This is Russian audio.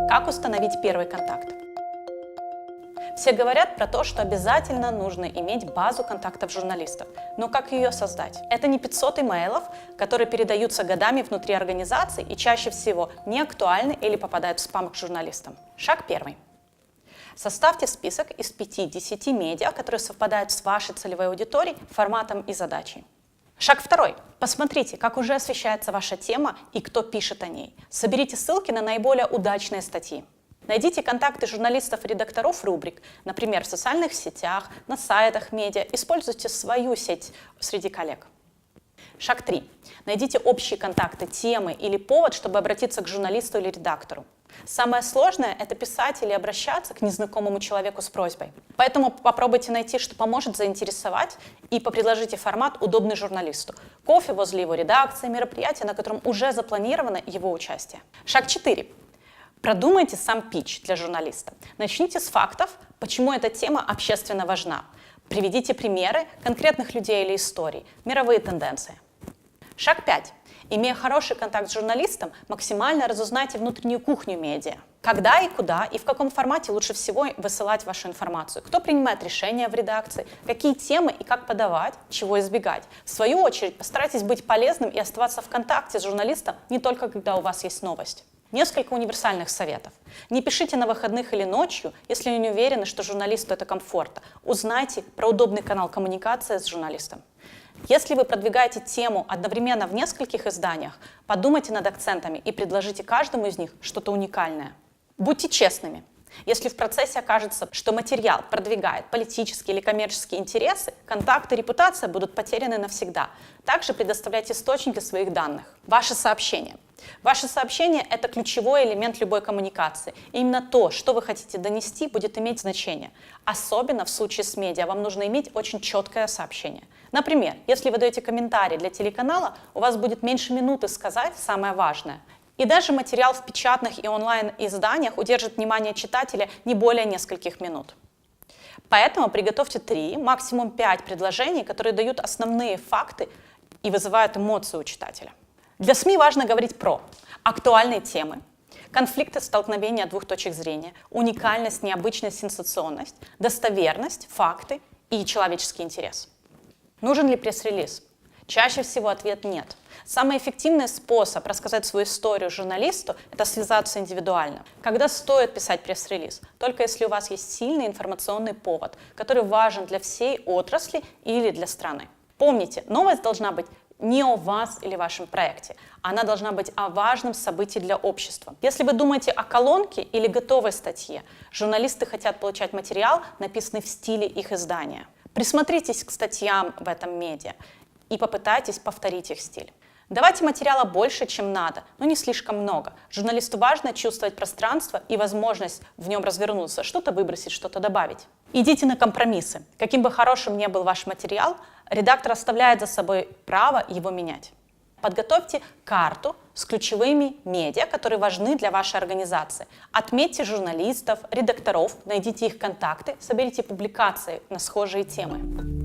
Как установить первый контакт? Все говорят про то, что обязательно нужно иметь базу контактов журналистов. Но как ее создать? Это не 500 имейлов, которые передаются годами внутри организации и чаще всего не актуальны или попадают в спам к журналистам. Шаг первый. Составьте список из 5-10 медиа, которые совпадают с вашей целевой аудиторией, форматом и задачей. Шаг второй. Посмотрите, как уже освещается ваша тема и кто пишет о ней. Соберите ссылки на наиболее удачные статьи. Найдите контакты журналистов и редакторов рубрик, например, в социальных сетях, на сайтах медиа. Используйте свою сеть среди коллег. Шаг 3. Найдите общие контакты, темы или повод, чтобы обратиться к журналисту или редактору. Самое сложное – это писать или обращаться к незнакомому человеку с просьбой. Поэтому попробуйте найти, что поможет заинтересовать, и предложите формат, удобный журналисту. Кофе возле его редакции, мероприятие, на котором уже запланировано его участие. Шаг 4. Продумайте сам питч для журналиста. Начните с фактов, почему эта тема общественно важна. Приведите примеры конкретных людей или историй, мировые тенденции. Шаг 5. Имея хороший контакт с журналистом, максимально разузнайте внутреннюю кухню медиа. Когда и куда и в каком формате лучше всего высылать вашу информацию, кто принимает решения в редакции, какие темы и как подавать, чего избегать. В свою очередь, постарайтесь быть полезным и оставаться в контакте с журналистом не только когда у вас есть новость. Несколько универсальных советов. Не пишите на выходных или ночью, если не уверены, что журналисту это комфортно. Узнайте про удобный канал коммуникации с журналистом. Если вы продвигаете тему одновременно в нескольких изданиях, подумайте над акцентами и предложите каждому из них что-то уникальное. Будьте честными. Если в процессе окажется, что материал продвигает политические или коммерческие интересы, контакты и репутация будут потеряны навсегда. Также предоставляйте источники своих данных. Ваши сообщения. Ваше сообщение – это ключевой элемент любой коммуникации. И именно то, что вы хотите донести, будет иметь значение. Особенно в случае с медиа вам нужно иметь очень четкое сообщение. Например, если вы даете комментарий для телеканала, у вас будет меньше минуты сказать самое важное. И даже материал в печатных и онлайн-изданиях удержит внимание читателя не более нескольких минут. Поэтому приготовьте 3, максимум 5 предложений, которые дают основные факты и вызывают эмоции у читателя. Для СМИ важно говорить про актуальные темы, конфликты, столкновения двух точек зрения, уникальность, необычность, сенсационность, достоверность, факты и человеческий интерес. Нужен ли пресс-релиз? Чаще всего ответ нет. Самый эффективный способ рассказать свою историю журналисту – это связаться индивидуально. Когда стоит писать пресс-релиз? Только если у вас есть сильный информационный повод, который важен для всей отрасли или для страны. Помните, новость должна быть не о вас или вашем проекте. Она должна быть о важном событии для общества. Если вы думаете о колонке или готовой статье, журналисты хотят получать материал, написанный в стиле их издания. Присмотритесь к статьям в этом медиа и попытайтесь повторить их стиль. Давайте материала больше, чем надо, но не слишком много. Журналисту важно чувствовать пространство и возможность в нем развернуться, что-то выбросить, что-то добавить. Идите на компромиссы. Каким бы хорошим ни был ваш материал, редактор оставляет за собой право его менять. Подготовьте карту с ключевыми медиа, которые важны для вашей организации. Отметьте журналистов, редакторов, найдите их контакты, соберите публикации на схожие темы.